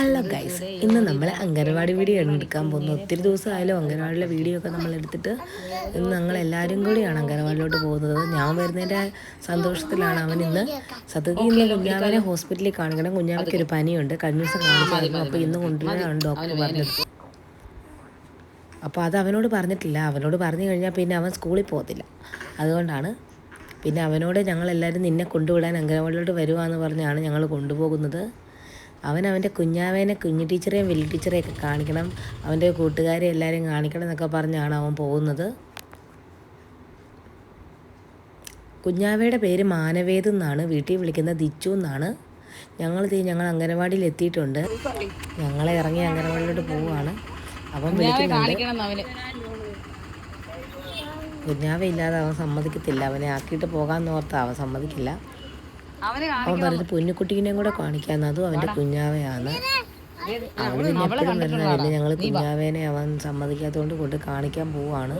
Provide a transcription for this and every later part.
Hello guys, ഇന്ന് നമ്മൾ anganwadi video ആണ് എടുക്കാൻ പോകുന്നത്. ഒത്തിരി ദിവസമായാലും അംഗനവാടിയിലെ വീഡിയോ ഒക്കെ നമ്മൾ എടുത്തിട്ട് ഇന്ന് ഞങ്ങളെല്ലാവരും കൂടിയാണ് അംഗനവാടിയിലോട്ട് പോകുന്നത്. ഞാൻ വരുന്നതിൻ്റെ സന്തോഷത്തിലാണ്. അവൻ ഇന്ന് സത്യത്തിൽ ഇന്ന് കുഞ്ഞാവനെ ഹോസ്പിറ്റലിൽ കാണിക്കണം. കുഞ്ഞാവയ്ക്ക് ഒരു പനിയുണ്ട്, കഴിഞ്ഞ ദിവസം കാണിച്ചായിരുന്നു. അപ്പോൾ ഇന്ന് കൊണ്ടുവരാനാണ് ഡോക്ടർ പറഞ്ഞത്. അപ്പോൾ അത് അവനോട് പറഞ്ഞിട്ടില്ല. അവനോട് പറഞ്ഞു കഴിഞ്ഞാൽ പിന്നെ അവൻ സ്കൂളിൽ പോകത്തില്ല. അതുകൊണ്ടാണ് പിന്നെ അവനോട് ഞങ്ങളെല്ലാവരും നിന്നെ കൊണ്ടുവിടാൻ അംഗനവാടിയിലോട്ട് വരുവാന്ന് പറഞ്ഞാണ് ഞങ്ങൾ കൊണ്ടുപോകുന്നത്. അവൻ്റെ കുഞ്ഞാവേനെ കുഞ്ഞു ടീച്ചറെയും വലിയ ടീച്ചറെയൊക്കെ കാണിക്കണം, അവൻ്റെ കൂട്ടുകാരെ എല്ലാവരെയും കാണിക്കണം എന്നൊക്കെ പറഞ്ഞാണ് അവൻ പോകുന്നത്. കുഞ്ഞാവയുടെ പേര് മാനവേദ് എന്നാണ്, വീട്ടിൽ വിളിക്കുന്ന ദിച്ചു എന്നാണ്. ഞങ്ങൾ അംഗനവാടിയിൽ എത്തിയിട്ടുണ്ട്. ഞങ്ങളെ ഇറങ്ങി അംഗനവാടിയിലോട്ട് പോവുകയാണ്. അവൻ വിളിക്കുന്നുണ്ട്. കുഞ്ഞാവ ഇല്ലാതെ അവൻ സമ്മതിക്കത്തില്ല. അവനെ ആക്കിയിട്ട് പോകാമെന്ന് ഓർത്താൽ അവൻ സമ്മതിക്കില്ല. അവൻ പറഞ്ഞത് പൊന്നുകുട്ടീനെയും കൂടെ കാണിക്കാമെന്ന്. അതും അവൻ്റെ കുഞ്ഞാവയാണ്. അവൻ പിന്നെ എപ്പോഴും വരുന്നതല്ലേ. ഞങ്ങൾ കുഞ്ഞാവേനെ അവൻ സമ്മതിക്കാത്തതുകൊണ്ട് കൊണ്ട് കാണിക്കാൻ പോവാണ്.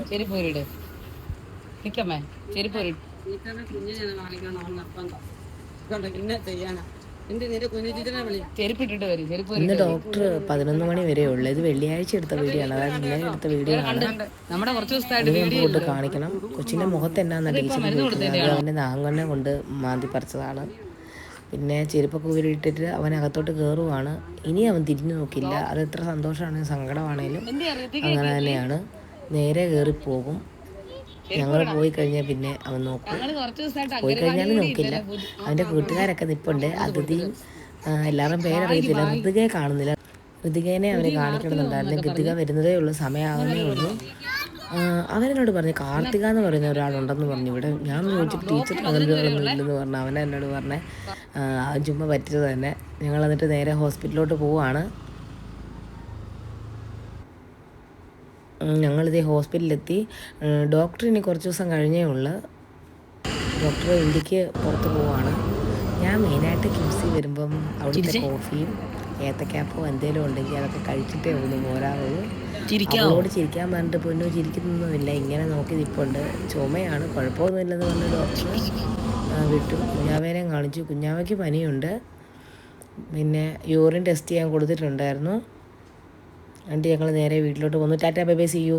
ഇന്ന് ഡോക്ടർ 11 മണി വരെ ഉള്ളു. ഇത് വെള്ളിയാഴ്ച എടുത്ത വീഡിയോ ആണ്, അതായത് ഇന്നലെ എടുത്ത വീഡിയോ ആണ്. കൊണ്ട് കാണിക്കണം. കൊച്ചിൻ്റെ മുഖത്ത് എന്നാന്ന് ടീച്ചർ അവൻ്റെ നാങ്കണ്ണെ കൊണ്ട് മാന്തി പറിച്ചതാണ്. പിന്നെ ചെരുപ്പൊക്കെ ഊരിയിട്ടിട്ട് അവനകത്തോട്ട് കയറുവാണ്. ഇനി അവൻ തിരിഞ്ഞു നോക്കില്ല. അത് എത്ര സന്തോഷമാണെങ്കിലും സങ്കടമാണേലും അങ്ങനെ തന്നെയാണ്. നേരെ കയറിപ്പോകും. ഞങ്ങൾ പോയി കഴിഞ്ഞാൽ പിന്നെ അവൻ നോക്കും. പോയി കഴിഞ്ഞാലും നോക്കില്ല. അവൻ്റെ കൂട്ടുകാരൊക്കെ നിൽപ്പുണ്ട്. അതിഥിയും എല്ലാവരും പേരറിയത്തില്ല. ഋതികയെ കാണുന്നില്ല. ഋതികേനെ അവന് കാണിക്കണമെന്നുണ്ടായിരുന്നു. ഋതിക വരുന്നതേ ഉള്ളൂ, സമയമാകുന്നേ ഉള്ളൂ. അവനോട് പറഞ്ഞു കാർത്തിക എന്ന് പറയുന്ന ഒരാളുണ്ടെന്ന് പറഞ്ഞു ഇവിടെ. ഞാൻ ചോദിച്ചിട്ട് ടീച്ചർ പകലുകളൊന്നും ഇല്ലെന്ന് പറഞ്ഞു. അവൻ എന്നോട് പറഞ്ഞേ അവൻ ചുമ്മാ പറ്റിയത് തന്നെ. ഞങ്ങൾ എന്നിട്ട് നേരെ ഹോസ്പിറ്റലിലോട്ട് പോവുകയാണ്. ഞങ്ങളിതേ ഹോസ്പിറ്റലിലെത്തി. ഡോക്ടർ ഇനി കുറച്ച് ദിവസം കഴിഞ്ഞേ ഉള്ളൂ. ഡോക്ടർ ഇന്ത്യക്ക് പുറത്ത് പോവുകയാണ്. ഞാൻ മെയിനായിട്ട് ക്യൂസി വരുമ്പം അവിടുത്തെ കോഫിയും ഏത്തക്കാപ്പോ എന്തെങ്കിലും ഉണ്ടെങ്കിൽ അതൊക്കെ കഴിച്ചിട്ടേ ഉള്ളൂ പോരാറുള്ളൂ. അവളോട് ചിരിക്കാൻ പറഞ്ഞിട്ട് പൊന്നു ചിരിക്കുന്നൊന്നുമില്ല, ഇങ്ങനെ നോക്കി നിൽപ്പുണ്ട്. ചുമയാണ്, കുഴപ്പമൊന്നുമില്ലെന്ന് പറഞ്ഞ് ഡോക്ടർ വിട്ടു. കുഞ്ഞാവേനെ കാണിച്ചു. കുഞ്ഞാവയ്ക്ക് പനിയുണ്ട്. പിന്നെ യൂറിൻ ടെസ്റ്റ് ചെയ്യാൻ കൊടുത്തിട്ടുണ്ടായിരുന്നു. എന്നിട്ട് ഞങ്ങൾ നേരെ വീട്ടിലോട്ട് പോന്നു. Tata bye bye, see U.